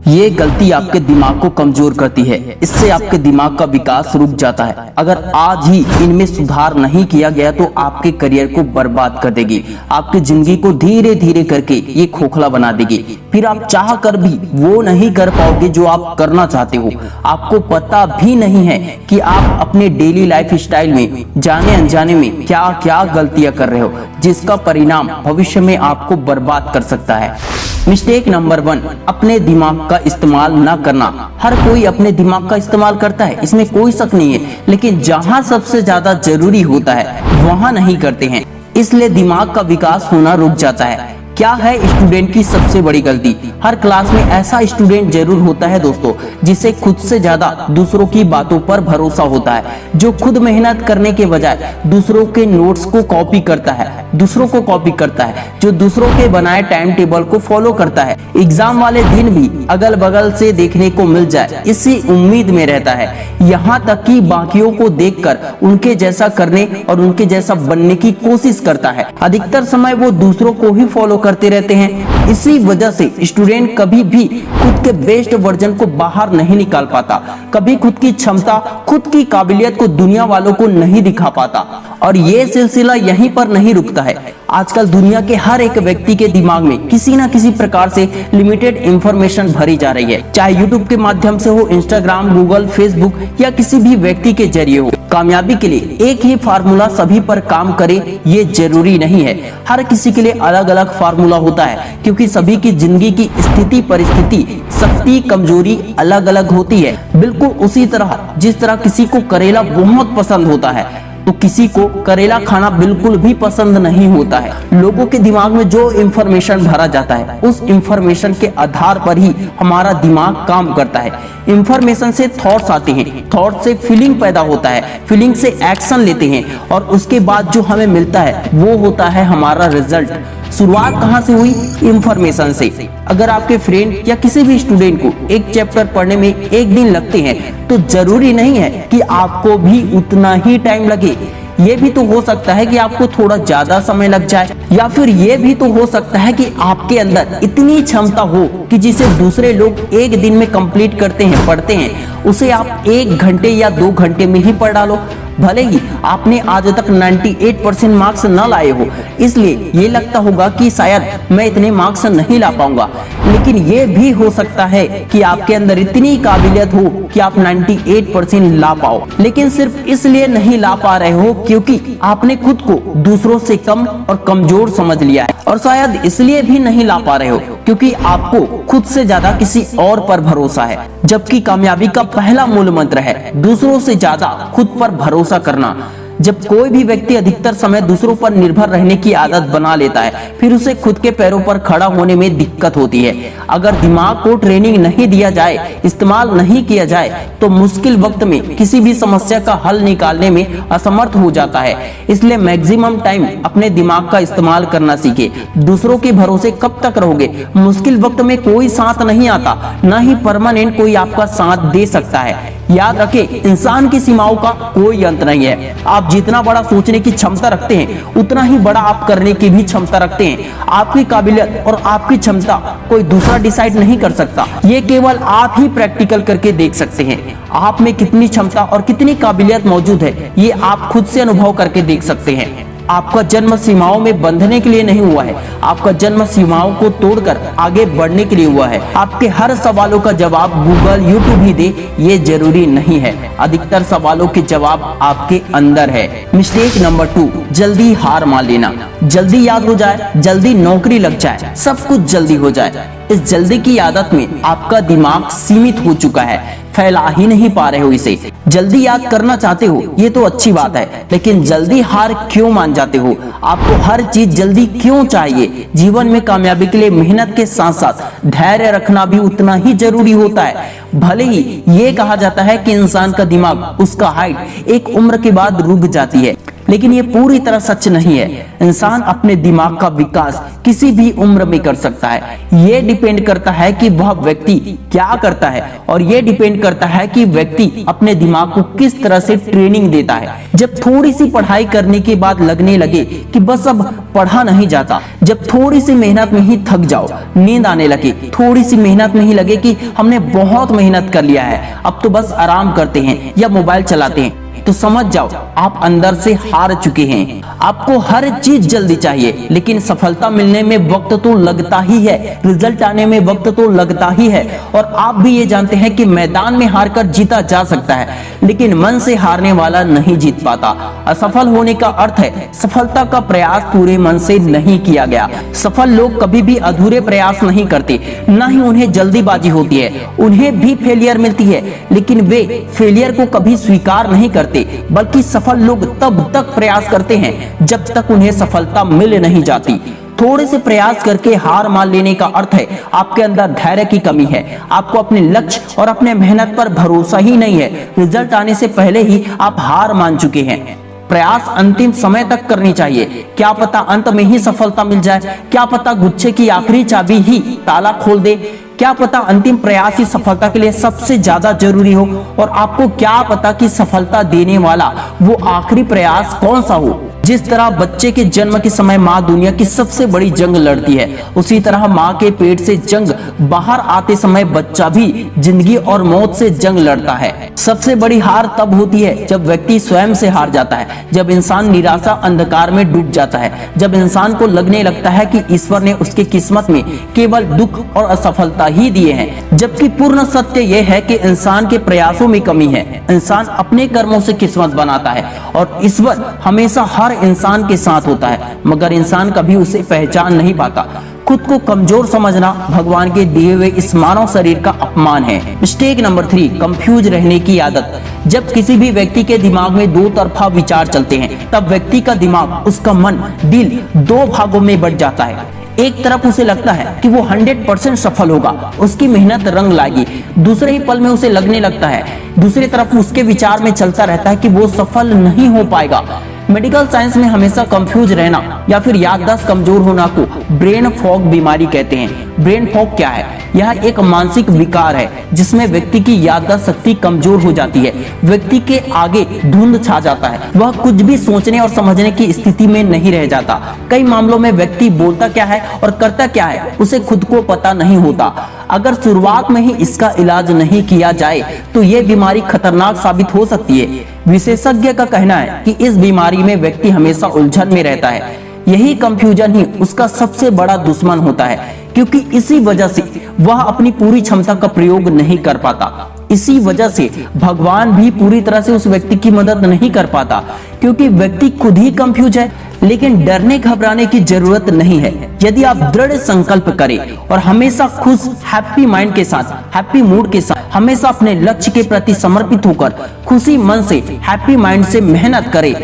ये गलती आपके दिमाग को कमजोर करती है। इससे आपके दिमाग का विकास रुक जाता है। अगर आज ही इनमें सुधार नहीं किया गया तो आपके करियर को बर्बाद कर देगी, आपकी जिंदगी को धीरे धीरे करके ये खोखला बना देगी। फिर आप चाह कर भी वो नहीं कर पाओगे जो आप करना चाहते हो। आपको पता भी नहीं है कि आप अपने डेली लाइफ स्टाइल में जाने अनजाने में क्या क्या गलतियां कर रहे हो, जिसका परिणाम भविष्य में आपको बर्बाद कर सकता है। मिस्टेक नंबर 1, अपने दिमाग का इस्तेमाल ना करना। हर कोई अपने दिमाग का इस्तेमाल करता है, इसमें कोई शक नहीं है, लेकिन जहां सबसे ज्यादा जरूरी होता है वहां नहीं करते हैं, इसलिए दिमाग का विकास होना रुक जाता है। क्या है स्टूडेंट की सबसे बड़ी गलती? हर क्लास में ऐसा स्टूडेंट जरूर होता है दोस्तों, जिसे खुद से ज्यादा दूसरों की बातों पर भरोसा होता है, जो खुद मेहनत करने के बजाय दूसरों के नोट्स को कॉपी करता है, जो दूसरों के बनाए टाइम टेबल को फॉलो करता है, एग्जाम वाले दिन भी अगल बगल से देखने को मिल जाए इसी उम्मीद में रहता है, यहाँ तक कि बाकियों को देखकर उनके जैसा करने और उनके जैसा बनने की कोशिश करता है। अधिकतर समय वो दूसरों को ही फॉलो करते रहते हैं। इसी वजह से स्टूडेंट कभी भी खुद के बेस्ट वर्जन को बाहर नहीं निकाल पाता, कभी खुद की क्षमता, खुद की काबिलियत को दुनिया वालों को नहीं दिखा पाता। और ये सिलसिला यहीं पर नहीं रुकता है। आजकल दुनिया के हर एक व्यक्ति के दिमाग में किसी न किसी प्रकार से लिमिटेड इंफॉर्मेशन भरी जा रही है, चाहे यूट्यूब के माध्यम से हो, इंस्टाग्राम, गूगल, फेसबुक या किसी भी व्यक्ति के जरिए हो। कामयाबी के लिए एक ही फार्मूला सभी पर काम करे ये जरूरी नहीं है। हर किसी के लिए अलग अलग फार्मूला होता है, क्योंकि सभी की जिंदगी की स्थिति, परिस्थिति, शक्ति, कमजोरी अलग अलग होती है। बिल्कुल उसी तरह जिस तरह किसी को करेला बहुत पसंद होता है तो किसी को करेला खाना बिल्कुल भी पसंद नहीं होता है। लोगों के दिमाग में जो इंफॉर्मेशन भरा जाता है उस इंफॉर्मेशन के आधार पर ही हमारा दिमाग काम करता है। इंफॉर्मेशन से थॉट्स आते हैं, थॉट से फीलिंग पैदा होता है, फीलिंग से एक्शन लेते हैं और उसके बाद जो हमें मिलता है वो होता है हमारा रिजल्ट। शुरुआत कहां से हुई? इंफॉर्मेशन से। अगर आपके फ्रेंड या किसी भी स्टूडेंट को एक चैप्टर पढ़ने में एक दिन लगते हैं तो जरूरी नहीं है कि आपको भी उतना ही टाइम लगे। ये भी तो हो सकता है कि आपको थोड़ा ज्यादा समय लग जाए, या फिर ये भी तो हो सकता है कि आपके अंदर इतनी क्षमता हो कि जिसे दूसरे लोग एक दिन में कंप्लीट करते हैं, पढ़ते हैं, उसे आप 1 घंटे या 2 घंटे में ही पढ़ डालो। भले ही आपने आज तक 98% मार्क्स न लाए हो, इसलिए ये लगता होगा कि शायद मैं इतने मार्क्स नहीं ला पाऊंगा, लेकिन ये भी हो सकता है कि आपके अंदर इतनी काबिलियत हो कि आप 98% ला पाओ, लेकिन सिर्फ इसलिए नहीं ला पा रहे हो क्योंकि आपने खुद को दूसरों से कम और कमजोर समझ लिया है। और शायद इसलिए भी नहीं ला पा रहे हो क्योंकि आपको खुद से ज्यादा किसी और पर भरोसा है, जबकि कामयाबी का पहला मूल मंत्र है दूसरों से ज्यादा खुद पर भरोसा करना। जब कोई भी व्यक्ति अधिकतर समय दूसरों पर निर्भर रहने की आदत बना लेता है, फिर उसे खुद के पैरों पर खड़ा होने में दिक्कत होती है। अगर दिमाग को ट्रेनिंग नहीं दिया जाए, इस्तेमाल नहीं किया जाए, तो मुश्किल वक्त में किसी भी समस्या का हल निकालने में असमर्थ हो जाता है। इसलिए मैक्सिमम टाइम अपने दिमाग का इस्तेमाल करना सीखे। दूसरों के भरोसे कब तक रहोगे? मुश्किल वक्त में कोई साथ नहीं आता, न ही परमानेंट कोई आपका साथ दे सकता है। याद रखें, इंसान की सीमाओं का कोई अंत नहीं है। आप जितना बड़ा सोचने की क्षमता रखते हैं उतना ही बड़ा आप करने की भी क्षमता रखते हैं। आपकी काबिलियत और आपकी क्षमता कोई दूसरा डिसाइड नहीं कर सकता, ये केवल आप ही प्रैक्टिकल करके देख सकते हैं। आप में कितनी क्षमता और कितनी काबिलियत मौजूद है ये आप खुद से अनुभव करके देख सकते हैं। आपका जन्म सीमाओं में बंधने के लिए नहीं हुआ है, आपका जन्म सीमाओं को तोड़कर आगे बढ़ने के लिए हुआ है। आपके हर सवालों का जवाब गूगल, यूट्यूब ही दे ये जरूरी नहीं है। अधिकतर सवालों के जवाब आपके अंदर है। मिस्टेक नंबर 2, जल्दी हार मान लेना। जल्दी याद हो जाए, जल्दी नौकरी लग जाए, सब कुछ जल्दी हो जाए। इस जल्दी की आदत में आपका दिमाग सीमित हो चुका है, फैला ही नहीं पा रहे हो इसे। जल्दी याद करना चाहते हो ये तो अच्छी बात है, लेकिन जल्दी हार क्यों मान जाते हो? आपको हर चीज जल्दी क्यों चाहिए? जीवन में कामयाबी के लिए मेहनत के साथ साथ धैर्य रखना भी उतना ही जरूरी होता है। भले ही ये कहा जाता है कि इंसान का दिमाग, उसका हाइट एक उम्र के बाद रुक जाती है, लेकिन ये पूरी तरह सच नहीं है। इंसान अपने दिमाग का विकास किसी भी उम्र में कर सकता है। ये डिपेंड करता है कि वह व्यक्ति क्या करता है, और ये डिपेंड करता है कि व्यक्ति अपने दिमाग को किस तरह से ट्रेनिंग देता है। जब थोड़ी सी पढ़ाई करने के बाद लगने लगे कि बस अब पढ़ा नहीं जाता, जब थोड़ी सी मेहनत में ही थक जाओ, नींद आने लगे, थोड़ी सी मेहनत में ही लगे कि हमने बहुत मेहनत कर लिया है, अब तो बस आराम करते हैं या मोबाइल चलाते हैं, तो समझ जाओ आप अंदर से हार चुके हैं। आपको हर चीज जल्दी चाहिए, लेकिन सफलता मिलने में वक्त तो लगता ही है, रिजल्ट आने में वक्त तो लगता ही है। और आप भी ये जानते हैं कि मैदान में हारकर जीता जा सकता है, लेकिन मन से हारने वाला नहीं जीत पाता। असफल होने का अर्थ है सफलता का प्रयास पूरे मन से नहीं किया गया। सफल लोग कभी भी अधूरे प्रयास नहीं करते, न ही उन्हें जल्दीबाजी होती है। उन्हें भी फेलियर मिलती है, लेकिन वे फेलियर को कभी स्वीकार नहीं करते, बल्कि सफल लोग तब तक प्रयास करते हैं जब तक उन्हें सफलता मिल नहीं जाती। थोड़े से प्रयास करके हार मान लेने का अर्थ है आपके अंदर धैर्य की कमी है। आपको अपने लक्ष्य और अपने मेहनत पर भरोसा ही नहीं है। रिजल्ट आने से पहले ही आप हार मान चुके हैं। प्रयास अंतिम समय तक करनी चाहिए। क्या पता अंत में ही सफलता मिल जाए, क्या पता गुच्छे की आखिरी चाबी ही ताला खोल दे, क्या पता अंतिम प्रयास ही सफलता के लिए सबसे ज्यादा जरूरी हो, और आपको क्या पता कि सफलता देने वाला वो आखिरी प्रयास कौन सा हो। जिस तरह बच्चे के जन्म के समय माँ दुनिया की सबसे बड़ी जंग लड़ती है, उसी तरह माँ के पेट से जंग बाहर आते समय बच्चा भी जिंदगी और मौत से जंग लड़ता है। सबसे बड़ी हार तब होती है जब व्यक्ति स्वयं से हार जाता है, जब इंसान निराशा अंधकार में डूब जाता है, जब इंसान को लगने लगता है कि ईश्वर ने उसकी किस्मत में केवल दुख और असफलता ही दिए हैं, जबकि पूर्ण सत्य यह है कि इंसान के प्रयासों में कमी है। इंसान अपने कर्मों से किस्मत बनाता है, और ईश्वर हमेशा हर इंसान के साथ होता है, मगर इंसान कभी उसे पहचान नहीं पाता। खुद को कमजोर समझना भगवान के दिए हुए इस मानव शरीर का अपमान है। मिस्टेक नंबर 3, कंफ्यूज रहने की आदत। जब किसी भी व्यक्ति के दिमाग में दो तरफा विचार चलते हैं, तब व्यक्ति का दिमाग, उसका मन, दिल दो भागों में बढ़ जाता है। एक तरफ उसे लगता है कि वो 100% सफल होगा, उसकी मेहनत रंग लाएगी, दूसरे ही पल में उसे लगने लगता है, दूसरी तरफ उसके विचार में चलता रहता है कि वो सफल नहीं हो पाएगा। मेडिकल साइंस में हमेशा कंफ्यूज रहना या फिर याददाश्त कमजोर होना को ब्रेन फॉग बीमारी कहते हैं। ब्रेन फॉग क्या है? यह एक मानसिक विकार है जिसमें व्यक्ति की याददाश्त शक्ति कमजोर हो जाती है, व्यक्ति के आगे धुंध छा जाता है, वह कुछ भी सोचने और समझने की स्थिति में नहीं रह जाता। कई मामलों में व्यक्ति बोलता क्या है और करता क्या है उसे खुद को पता नहीं होता। अगर शुरुआत में ही इसका इलाज नहीं किया जाए तो ये बीमारी खतरनाक साबित हो सकती है। विशेषज्ञ का कहना है कि इस बीमारी में व्यक्ति हमेशा उलझन में रहता है। यही कंफ्यूजन ही उसका सबसे बड़ा दुश्मन होता है, क्योंकि इसी वजह से वह अपनी पूरी क्षमता का प्रयोग नहीं कर पाता। इसी वजह से भगवान भी पूरी तरह से उस व्यक्ति की मदद नहीं कर पाता, क्योंकि व्यक्ति खुद ही कंफ्यूज है। लेकिन डरने घबराने की जरूरत नहीं है। यदि आप दृढ़ संकल्प करें और हमेशा खुश, हैप्पी माइंड के साथ, हैप्पी मूड के साथ, हमेशा अपने लक्ष्य के प्रति समर्पित होकर खुशी मन से, हैप्पी माइंड से मेहनत करें,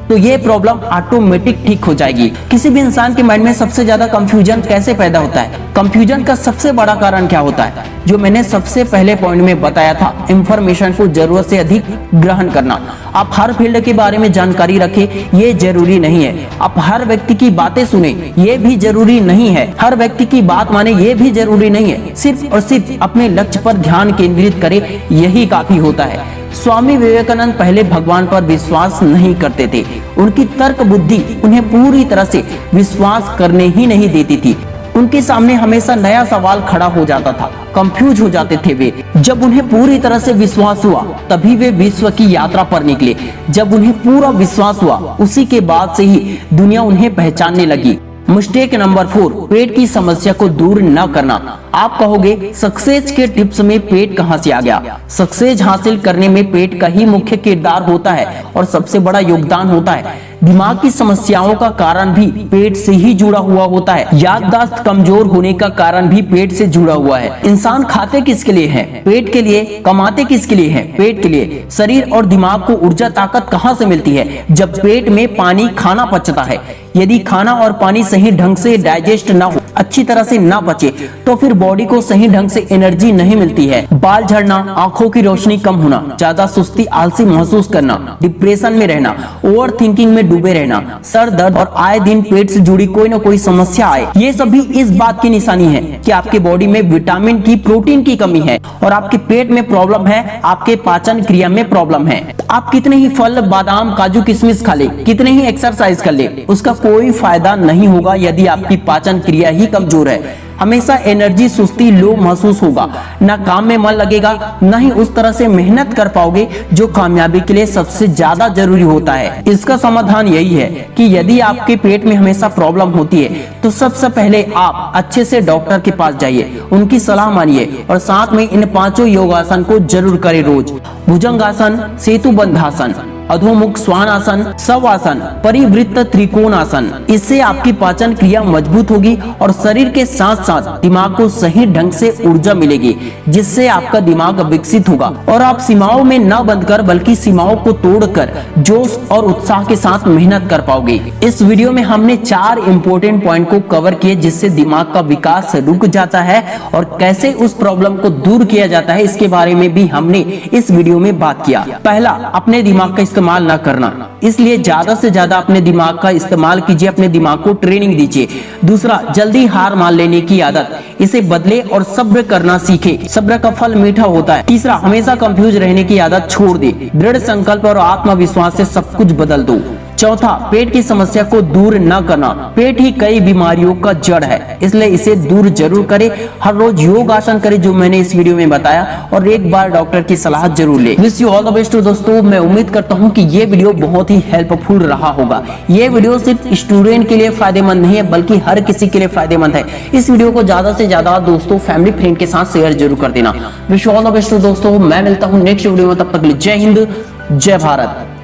तो ये प्रॉब्लम ऑटोमेटिक ठीक हो जाएगी। किसी भी इंसान के माइंड में सबसे ज्यादा कंफ्यूजन कैसे पैदा होता है? कंफ्यूजन का सबसे बड़ा कारण क्या होता है? जो मैंने सबसे पहले पॉइंट में बताया था, इंफॉर्मेशन को जरूरत से अधिक ग्रहण करना। आप हर फील्ड के बारे में जानकारी रखें, ये जरूरी नहीं है। आप हर व्यक्ति की बातें सुने, ये भी जरूरी नहीं है। हर व्यक्ति की बात माने, ये भी जरूरी नहीं है। सिर्फ और सिर्फ अपने लक्ष्य पर ध्यान केंद्रित करें, यही काफी होता है। स्वामी विवेकानंद पहले भगवान पर विश्वास नहीं करते थे। उनकी तर्क बुद्धि उन्हें पूरी तरह से विश्वास करने ही नहीं देती थी। उनके सामने हमेशा नया सवाल खड़ा हो जाता था, कंफ्यूज हो जाते थे वे। जब उन्हें पूरी तरह से विश्वास हुआ तभी वे विश्व की यात्रा पर निकले। जब उन्हें पूरा विश्वास हुआ उसी के बाद से ही दुनिया उन्हें पहचानने लगी। मिस्टेक नंबर 4, पेट की समस्या को दूर न करना। आप कहोगे सक्सेस के टिप्स में पेट कहां से आ गया? सक्सेस हासिल करने में पेट का ही मुख्य किरदार होता है और सबसे बड़ा योगदान होता है। दिमाग की समस्याओं का कारण भी पेट से ही जुड़ा हुआ होता है। याददाश्त कमजोर होने का कारण भी पेट से जुड़ा हुआ है। इंसान खाते किसके लिए है? पेट के लिए। कमाते किसके लिए है? पेट के लिए। शरीर और दिमाग को ऊर्जा ताकत कहां से मिलती है? जब पेट में पानी खाना पचता है। यदि खाना और पानी सही ढंग से डाइजेस्ट न हो अच्छी तरह से ना बचे तो फिर बॉडी को सही ढंग से एनर्जी नहीं मिलती है। बाल झड़ना, आंखों की रोशनी कम होना, ज्यादा सुस्ती, आलसी महसूस करना, डिप्रेशन में रहना, ओवर थिंकिंग में डूबे रहना, सर दर्द और आए दिन पेट से जुड़ी कोई ना कोई समस्या आए, ये सभी इस बात की निशानी है कि आपके बॉडी में विटामिन की, प्रोटीन की कमी है और आपके पेट में प्रॉब्लम है, आपके पाचन क्रिया में प्रॉब्लम है। आप कितने ही फल, बादाम, काजू, किशमिश खा ले, कितने ही एक्सरसाइज कर ले, उसका कोई फायदा नहीं होगा यदि आपकी पाचन क्रिया ही कमजोर है। हमेशा एनर्जी, सुस्ती, लो महसूस होगा, ना काम में मन लगेगा, ना ही उस तरह से मेहनत कर पाओगे जो कामयाबी के लिए सबसे ज्यादा जरूरी होता है। इसका समाधान यही है कि यदि आपके पेट में हमेशा प्रॉब्लम होती है तो सबसे पहले आप अच्छे से डॉक्टर के पास जाइए, उनकी सलाह मानिए और साथ में इन 5 योगासन को जरूर करें रोज। भुजंगासन, सेतु बंधासन, अधोमुख श्वानासन, शवासन, परिवृत्त त्रिकोणासन। इससे आपकी पाचन क्रिया मजबूत होगी और शरीर के साथ साथ दिमाग को सही ढंग से ऊर्जा मिलेगी, जिससे आपका दिमाग विकसित होगा और आप सीमाओं में न बंधकर बल्कि सीमाओं को तोड़कर जोश और उत्साह के साथ मेहनत कर पाओगे। इस वीडियो में हमने 4 इंपॉर्टेंट पॉइंट को कवर किए जिससे दिमाग का विकास रुक जाता है और कैसे उस प्रॉब्लम को दूर किया जाता है, इसके बारे में भी हमने इस वीडियो में बात किया। पहला, अपने दिमाग का इस्तेमाल ना करना, इसलिए ज्यादा से ज्यादा अपने दिमाग का इस्तेमाल कीजिए, अपने दिमाग को ट्रेनिंग दीजिए। दूसरा, जल्दी हार मान लेने की आदत, इसे बदले और सब्र करना सीखे, सब्र का फल मीठा होता है। तीसरा, हमेशा कंफ्यूज रहने की आदत छोड़ दे, दृढ़ संकल्प और आत्मविश्वास से सब कुछ बदल दो। चौथा, पेट की समस्या को दूर न करना, पेट ही कई बीमारियों का जड़ है, इसलिए इसे दूर जरूर करें। हर रोज योग आसन करें जो मैंने इस वीडियो में बताया और एक बार डॉक्टर की सलाह जरूर ले। Wish you all the best दोस्तों। मैं उम्मीद करता हूं कि ये वीडियो बहुत ही हेल्पफुल रहा होगा। ये वीडियो सिर्फ स्टूडेंट के लिए फायदेमंद नहीं है बल्कि हर किसी के लिए फायदेमंद है। इस वीडियो को ज्यादा से ज्यादा दोस्तों, फैमिली, फ्रेंड के साथ शेयर जरूर कर देना। Wish you all the best दोस्तों। मैं मिलता हूँ नेक्स्ट वीडियो में, तब तक के लिए जय हिंद, जय भारत।